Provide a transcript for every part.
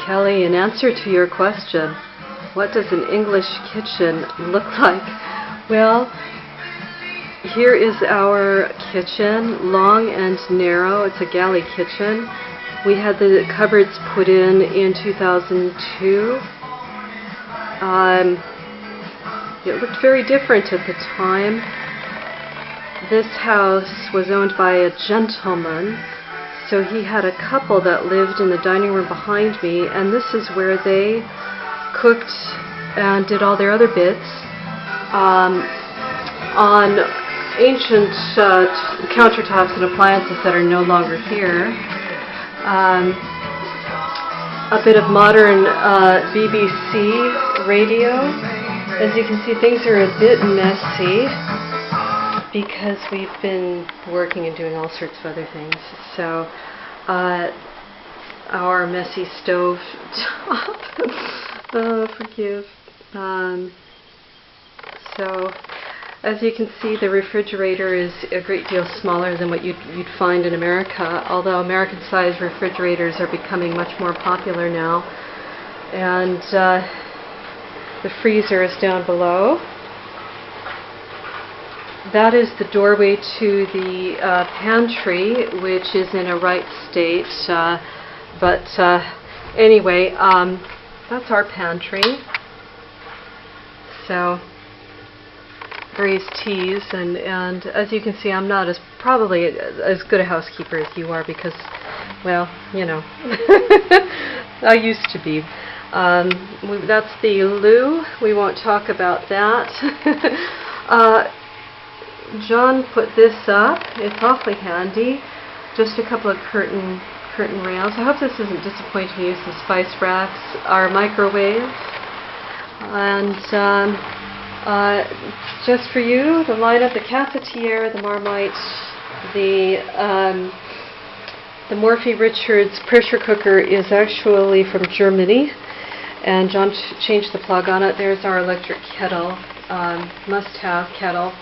Kelly. In answer to your question, what does an English kitchen look like? Well, here is our kitchen, long and narrow. It's a galley kitchen. We had the cupboards put in 2002. It looked very different at the time. This house was owned by a gentleman, so he had a couple that lived in the dining room behind me, and this is where they cooked and did all their other bits on ancient countertops and appliances that are no longer here. A bit of modern BBC radio. As you can see, things are a bit messy because we've been working and doing all sorts of other things. So our messy stove top. Forgive. So as you can see, the refrigerator is a great deal smaller than what you'd find in America, although American-sized refrigerators are becoming much more popular now. And the freezer is down below. That is the doorway to the pantry, which is in a right state. Anyway, that's our pantry. So, various teas, and as you can see, I'm not probably as good a housekeeper as you are because, well, you know, I used to be. That's the loo. We won't talk about that. John put this up. It's awfully handy. Just a couple of curtain rails. I hope this isn't disappointing you. Some spice racks, our microwave, and just for you, the lineup: the cafetiere, the Marmite, the Morphy Richards pressure cooker is actually from Germany, and John changed the plug on it. There's our electric kettle, must-have kettle.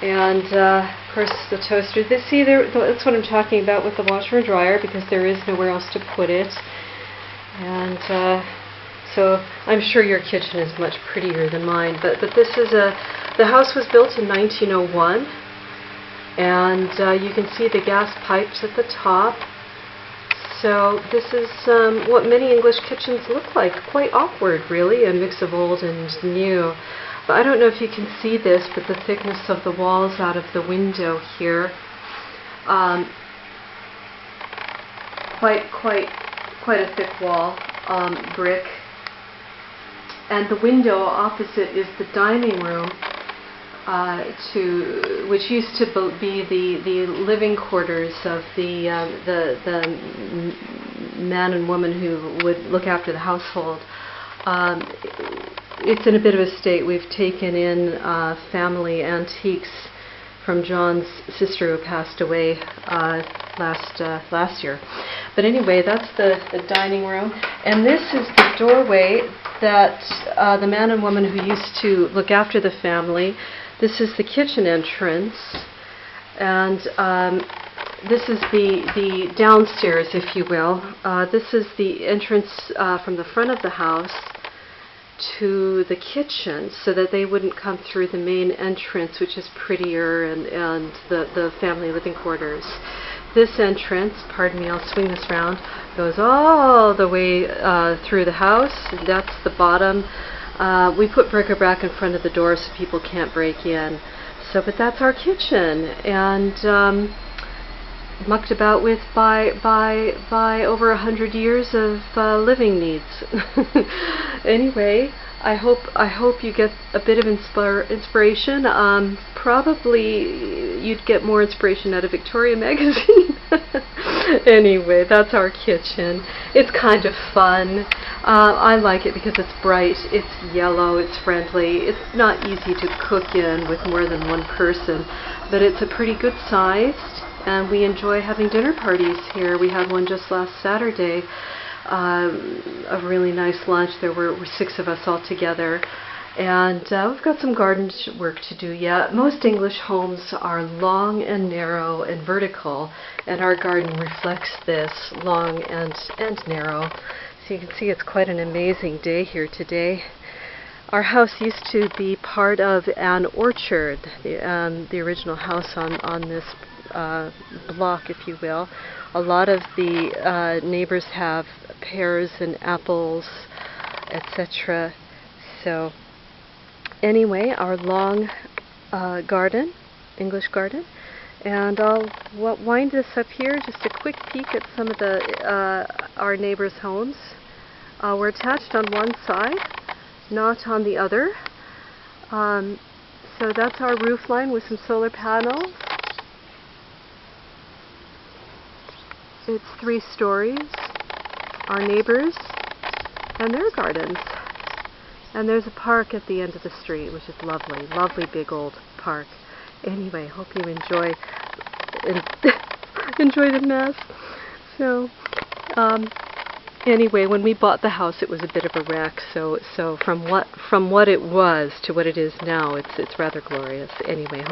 And, of course, the toaster. That's what I'm talking about with the washer and dryer, because there is nowhere else to put it. And so I'm sure your kitchen is much prettier than mine. But this is the house was built in 1901. And you can see the gas pipes at the top. So this is what many English kitchens look like. Quite awkward, really, a mix of old and new. But I don't know if you can see this, but the thickness of the walls out of the window here, quite a thick wall, brick. And the window opposite is the dining room, which used to be the living quarters of the man and woman who would look after the household. It's in a bit of a state. We've taken in family antiques from John's sister who passed away last year. But anyway, that's the dining room. And this is the doorway that the man and woman who used to look after the family, this is the kitchen entrance. And this is the downstairs, if you will. This is the entrance from the front of the house to the kitchen, so that they wouldn't come through the main entrance, which is prettier, and the family living quarters. This entrance, pardon me, I'll swing this round, goes all the way through the house. That's the bottom. We put bric-a-brac in front of the door so people can't break in. But that's our kitchen, and mucked about with by over 100 years of living needs. Anyway, I hope you get a bit of inspiration. Probably you'd get more inspiration out of Victoria magazine. Anyway, that's our kitchen. It's kind of fun. I like it because it's bright, it's yellow, it's friendly. It's not easy to cook in with more than one person, but it's a pretty good sized. And we enjoy having dinner parties here. We had one just last Saturday, a really nice lunch. There were 6 of us all together. And we've got some garden work to do yet. Most English homes are long and narrow and vertical, and our garden reflects this, long and narrow. So you can see it's quite an amazing day here today. Our house used to be part of an orchard, the original house on this block, if you will. A lot of the neighbors have pears and apples, etc. So anyway, our long garden, English garden. And I'll wind this up here, just a quick peek at some of our neighbors' homes. We're attached on one side, not on the other. So that's our roof line with some solar panels. It's 3 stories. Our neighbors and their gardens. And there's a park at the end of the street, which is lovely. Lovely big old park. Anyway, hope you enjoy the mess. So, anyway, when we bought the house, it was a bit of a wreck. So from what it was to what it is now, it's rather glorious. Anyway, hope